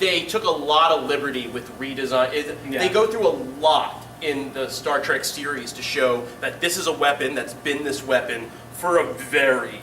they took a lot of liberty with redesign. They go through a lot in the Star Trek series to show that this is a weapon that's been this weapon for a very,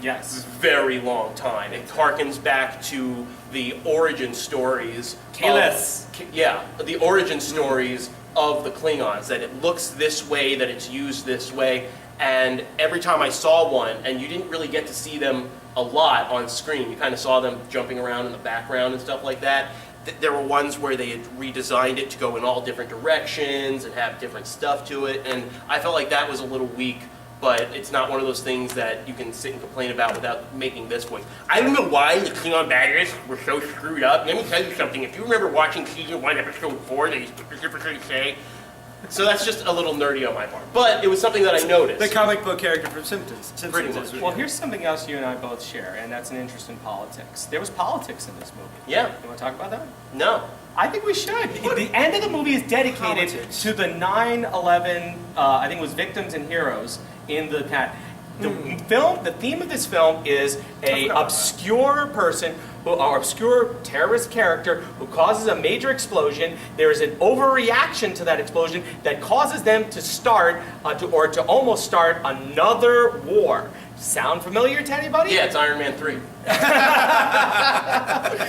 very long time. It harkens back to the origin stories. The origin stories of the Klingons, that it looks this way, that it's used this way, and every time I saw one, and you didn't really get to see them a lot on screen, you kind of saw them jumping around in the background and stuff like that. There were ones where they had redesigned it to go in all different directions and have different stuff to it, and I felt like that was a little weak, but it's not one of those things that you can sit and complain about without making this voice. I don't know why the Klingon badges were so screwed up. Let me tell you something. If you remember watching season 1, episode 4, they specifically say. So that's just a little nerdy on my part. But it was something that I noticed. The comic book character from Simpsons. Pretty much. Well, here's something else you and I both share, and that's an interest in politics. There was politics in this movie. Yeah. You want to talk about that? No. I think we should. The end of the movie is dedicated to the 9/11, I think it was victims and heroes in the past. The theme of this film is a obscure person, or obscure terrorist character who causes a major explosion. There is an overreaction to that explosion that causes them to start, or to almost start another war. Sound familiar to anybody? Yeah, it's Iron Man 3.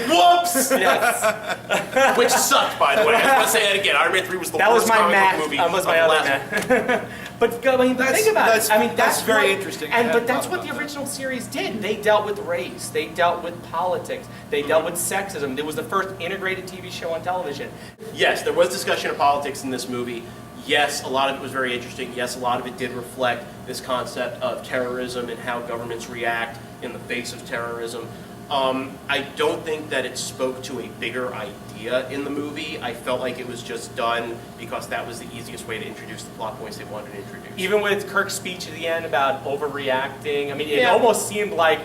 Whoops! Yes. Which sucked, by the way. I just want to say that again. Iron Man 3 was the worst comic book movie. That was my other math. But I mean, think about it. I mean, that's very interesting. But that's what the original series did. They dealt with race. They dealt with politics. They dealt with sexism. It was the first integrated TV show on television. Yes, there was discussion of politics in this movie. Yes, a lot of it was very interesting. Yes, a lot of it did reflect this concept of terrorism and how governments react in the face of terrorism. I don't think that it spoke to a bigger idea in the movie. I felt like it was just done because that was the easiest way to introduce the plot points they wanted to introduce. Even with Kirk's speech at the end about overreacting, I mean, it almost seemed like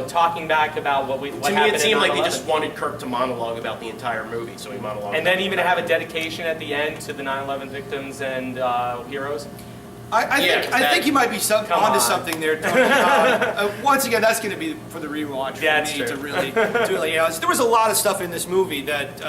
talking back about what happened. To me, it seemed like they just wanted Kirk to monologue about the entire movie, so he monologued. And then even to have a dedication at the end to the 9/11 victims and heroes. I think you might be onto something there, Tony. Once again, that's going to be for the rewatch for me to really, there was a lot of stuff in this movie that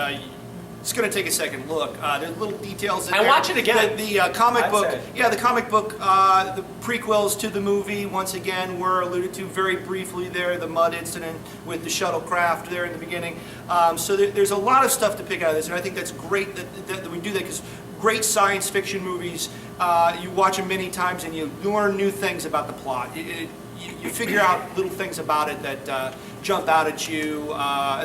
it's going to take a second look. There's little details in there. Watch it again. The comic book, the comic book, the prequels to the movie, once again, were alluded to very briefly there. The mud incident with the shuttlecraft there in the beginning. So there's a lot of stuff to pick out of this, and I think that's great that we do that, because great science fiction movies, you watch them many times and you learn new things about the plot. You figure out little things about it that jump out at you.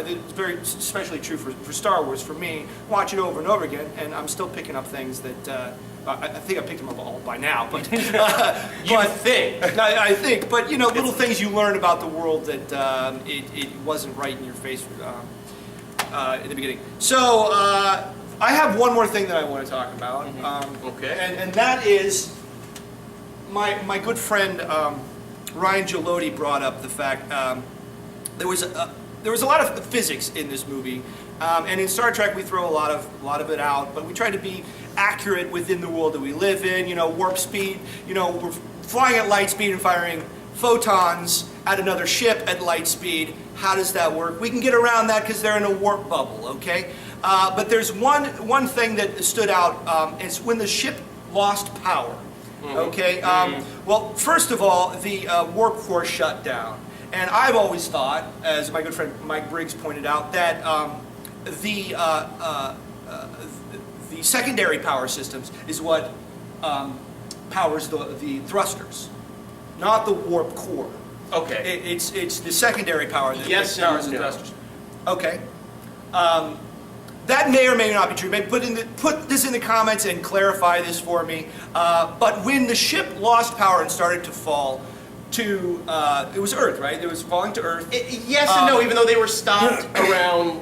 It's very especially true for Star Wars for me. Watch it over and over again, and I'm still picking up things that I think I picked them up all by now. But I think, but little things you learn about the world that it wasn't right in your face in the beginning. So I have one more thing that I want to talk about. Okay. And that is my good friend Ryan Gelotti brought up the fact there was a lot of physics in this movie, and in Star Trek we throw a lot of it out, but we try to be accurate within the world that we live in. Warp speed. We're flying at light speed and firing photons at another ship at light speed. How does that work? We can get around that because they're in a warp bubble. Okay. But there's one thing that stood out. It's when the ship lost power. Okay. Well, first of all, the warp core shut down, and I've always thought, as my good friend Mike Briggs pointed out, that the secondary power systems is what powers the thrusters, not the warp core. Okay. It's the secondary power that powers the thrusters. Okay. That may or may not be true. Maybe put this in the comments and clarify this for me. But when the ship lost power and started to fall to, it was Earth, right? It was falling to Earth. Yes and no. Even though they were stopped around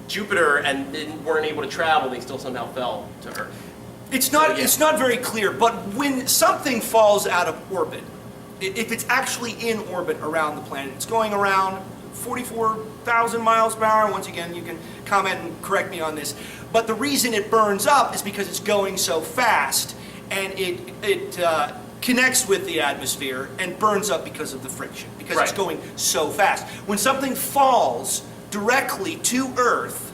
Jupiter and weren't able to travel, they still somehow fell to Earth. It's not very clear. But when something falls out of orbit, if it's actually in orbit around the planet, it's going around 44,000 miles per hour. Once again, you can comment and correct me on this. But the reason it burns up is because it's going so fast, and it connects with the atmosphere and burns up because of the friction, because it's going so fast. When something falls directly to Earth,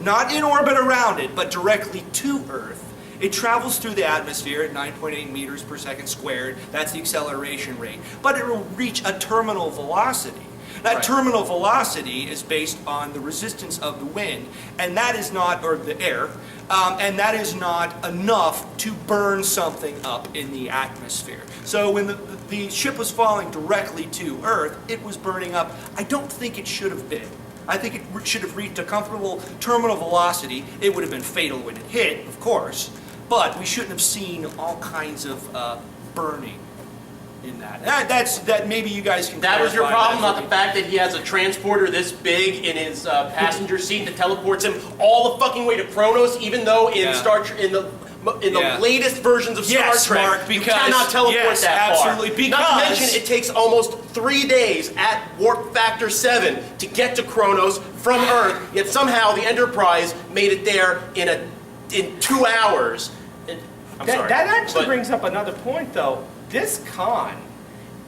not in orbit around it, but directly to Earth. It travels through the atmosphere at 9.8 meters per second squared. That's the acceleration rate. But it will reach a terminal velocity. That terminal velocity is based on the resistance of the wind, and that is not, or the air, and that is not enough to burn something up in the atmosphere. So when the ship was falling directly to Earth, it was burning up. I don't think it should have been. I think it should have reached a comfortable terminal velocity. It would have been fatal when it hit, of course, but we shouldn't have seen all kinds of burning in that. That maybe you guys can. That was your clarify problem, not the fact that he has a transporter this big in his passenger seat that teleports him all the fucking way to Kronos, even though in the latest versions of Star Trek, Mark, you cannot teleport that far. Absolutely, not to mention, it takes almost 3 days at warp factor 7 to get to Kronos from Earth. Yet somehow the Enterprise made it there in 2 hours. That actually brings up another point, though. This Khan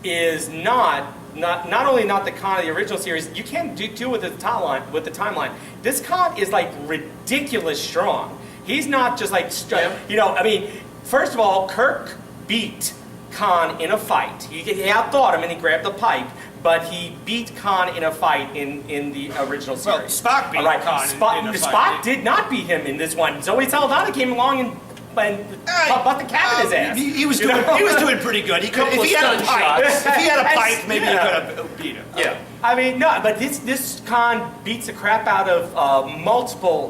is not only not the Khan of the original series. You can't deal with the timeline. This Khan is like ridiculous strong. He's not just like I mean, first of all, Kirk beat Khan in a fight. He outthought him and he grabbed the pipe. But he beat Khan in a fight in the original series. Well, Spock beat Khan in a fight. Spock did not beat him in this one. Zoe Saldana came along and butt the cap in his ass. He was doing pretty good. If he had a pipe, maybe he could have beat him. Yeah. I mean, no, but this Khan beats the crap out of multiple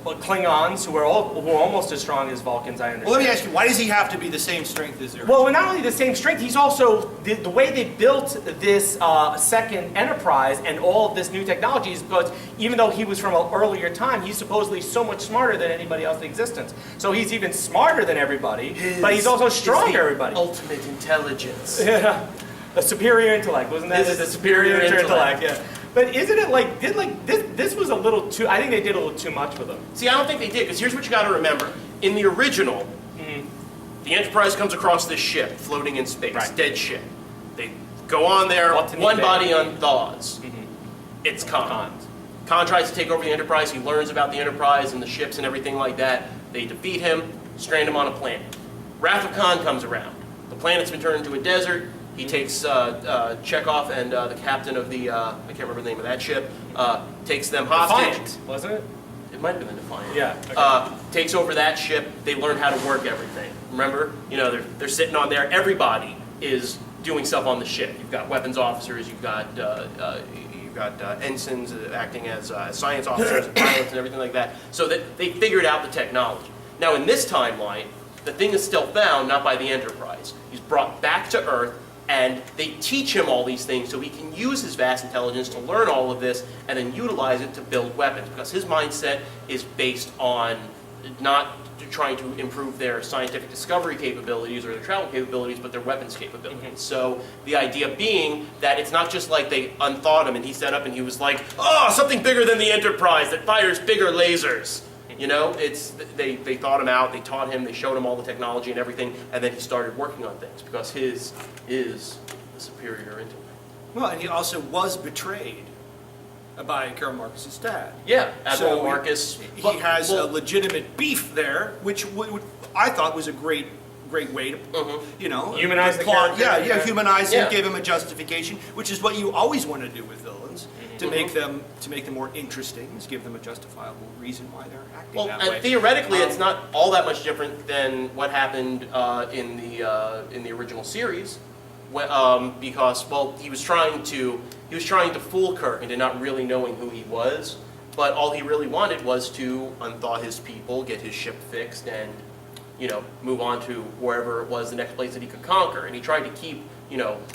Klingons who are almost as strong as Vulcans, I understand. Well, let me ask you, why does he have to be the same strength as Earth? Well, not only the same strength, he's also, the way they built this second Enterprise and all of this new technology is because even though he was from an earlier time, he's supposedly so much smarter than anybody else in existence. So he's even smarter than everybody, but he's also strong than everybody. Ultimate intelligence. Yeah. A superior intellect, wasn't that? This is a superior intellect. Yeah. But isn't it this was a little too, I think they did a little too much with him. See, I don't think they did, because here's what you got to remember. In the original, the Enterprise comes across this ship floating in space, dead ship. They go on there, one body unthaws. It's Khan. Khan tries to take over the Enterprise. He learns about the Enterprise and the ships and everything like that. They defeat him, strand him on a planet. Wrath of Khan comes around. The planet's been turned into a desert. He takes Chekhov and the captain of the, I can't remember the name of that ship, takes them hostage. Defiant, wasn't it? It might have been the Defiant. Yeah. Okay. Takes over that ship. They learn how to work everything. Remember? You know, they're sitting on there. Everybody is doing stuff on the ship. You've got weapons officers. You've got ensigns acting as science officers and pilots and everything like that. So that they figured out the technology. Now in this timeline, the thing is still found, not by the Enterprise. He's brought back to Earth. And they teach him all these things so he can use his vast intelligence to learn all of this and then utilize it to build weapons. Because his mindset is based on not trying to improve their scientific discovery capabilities or their travel capabilities, but their weapons capabilities. So the idea being that it's not just like they unthawed him and he set up and he was like, oh, something bigger than the Enterprise that fires bigger lasers. You know, they thought him out, they taught him, they showed him all the technology and everything, and then he started working on things because his is the superior intellect. Well, and he also was betrayed by Karl Marcus's dad. Yeah, Admiral So Marcus. He has a legitimate beef there, which I thought was a great way to, Humanize the plot. character. Yeah, humanize Yeah. him, give him a justification, which is what you always want to do with villains. To make them more interesting, is give them a justifiable reason why they're acting that way. And theoretically, it's not all that much different than what happened in the original series, because he was trying to fool Kirk into not really knowing who he was, but all he really wanted was to unthaw his people, get his ship fixed, and move on to wherever it was the next place that he could conquer. And he tried to keep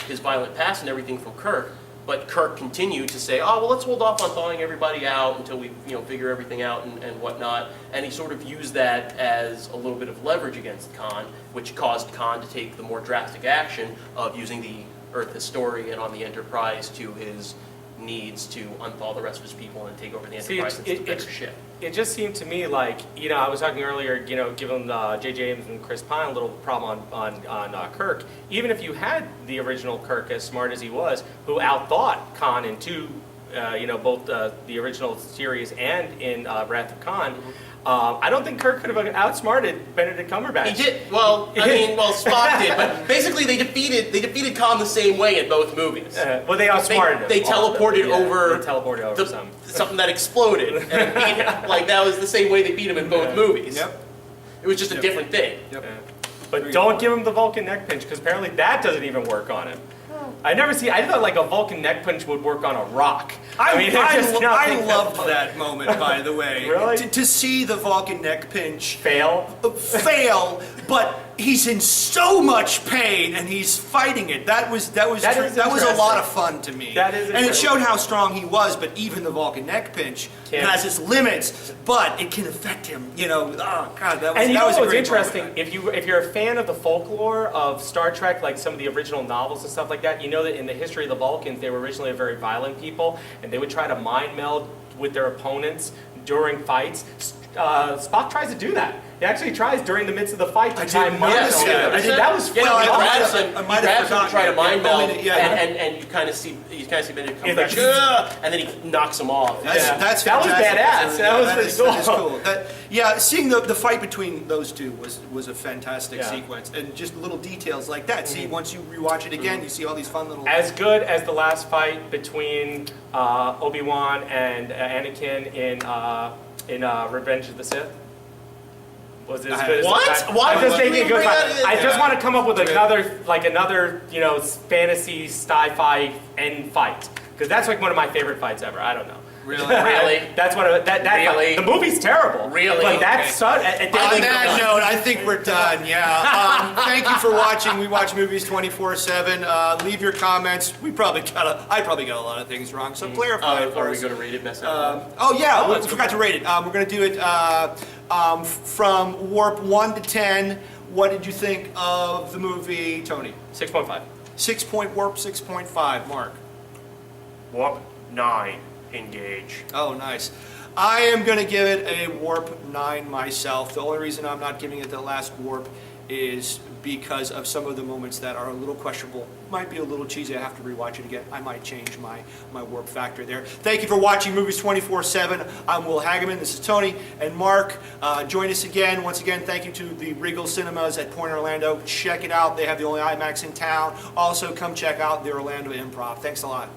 his violent past and everything from Kirk. But Kirk continued to say, oh, well, let's hold off on thawing everybody out until we figure everything out and whatnot. And he sort of used that as a little bit of leverage against Khan, which caused Khan to take the more drastic action of using the Earth historian on the Enterprise to his needs to unthaw the rest of his people and take over the Enterprise and the better ship. It just seemed to me like, I was talking earlier, giving J.J. Abrams and Chris Pine a little problem on Kirk. Even if you had the original Kirk as smart as he was, who outthought Khan in two both the original series and in Wrath of Khan, I don't think Kirk could have outsmarted Benedict Cumberbatch. He did. Well, Spock did, but basically they defeated Khan the same way in both movies. Well, they outsmarted him. They teleported over. They teleported over something that exploded and beat him. Like that was the same way they beat him in both movies. Yep. It was just a different thing. Yep. But don't give him the Vulcan neck pinch, because apparently that doesn't even work on him. I thought like a Vulcan neck punch would work on a rock. I loved that moment, by the way. Really? To see the Vulcan neck pinch Fail. but he's in so much pain and he's fighting it. That was a lot of fun to me. That is and it showed how strong he was. But even the Vulcan neck pinch has its limits, but it can affect him. Oh God, that was. And that was a what's great interesting? moment. If you're a fan of the folklore of Star Trek, like some of the original novels and stuff like that, you know that in the history of the Vulcans, they were originally a very violent people, and they would try to mind meld with their opponents during fights. Spock tries to do that. He actually tries during the midst of the fight to try and mind meld. I think that was He grabs him to try to mind meld, Yeah. and you kind of see Benedict Cumberbatch, and then he knocks him off. That was badass. That was pretty cool. Seeing the fight between those two was a fantastic sequence, and just little details like that. See, once you rewatch it again, you see all these fun little. As good as the last fight between Obi-Wan and Anakin in Revenge of the Sith. Was it as good as What? Why? I'm just would making a you good bring fight. that in? I just want to come up with another fantasy sci-fi end fight, because that's like one of my favorite fights ever. I don't know. Really? That's one of that. Really? The movie's terrible. Really? But that's On that note, I think we're done. Yeah. Thank you for watching. We watch movies 24/7. Leave your comments. I probably got a lot of things wrong, so clarify it for Are we us. going to rate it? Mess it Oh up? yeah, we forgot to rate it. We're going to do it from warp 1 to 10. What did you think of the movie, Tony? 6.5. 6.5. Mark. Warp 9. Engage. Oh, nice. I am going to give it a warp 9 myself. The only reason I'm not giving it the last warp is because of some of the moments that are a little questionable. Might be a little cheesy. I have to rewatch it again. I might change my warp factor there. Thank you for watching Movies 24/7. I'm Will Hageman. This is Tony and Mark. Join us again. Once again, thank you to the Regal Cinemas at Point Orlando. Check it out. They have the only IMAX in town. Also, come check out the Orlando Improv. Thanks a lot.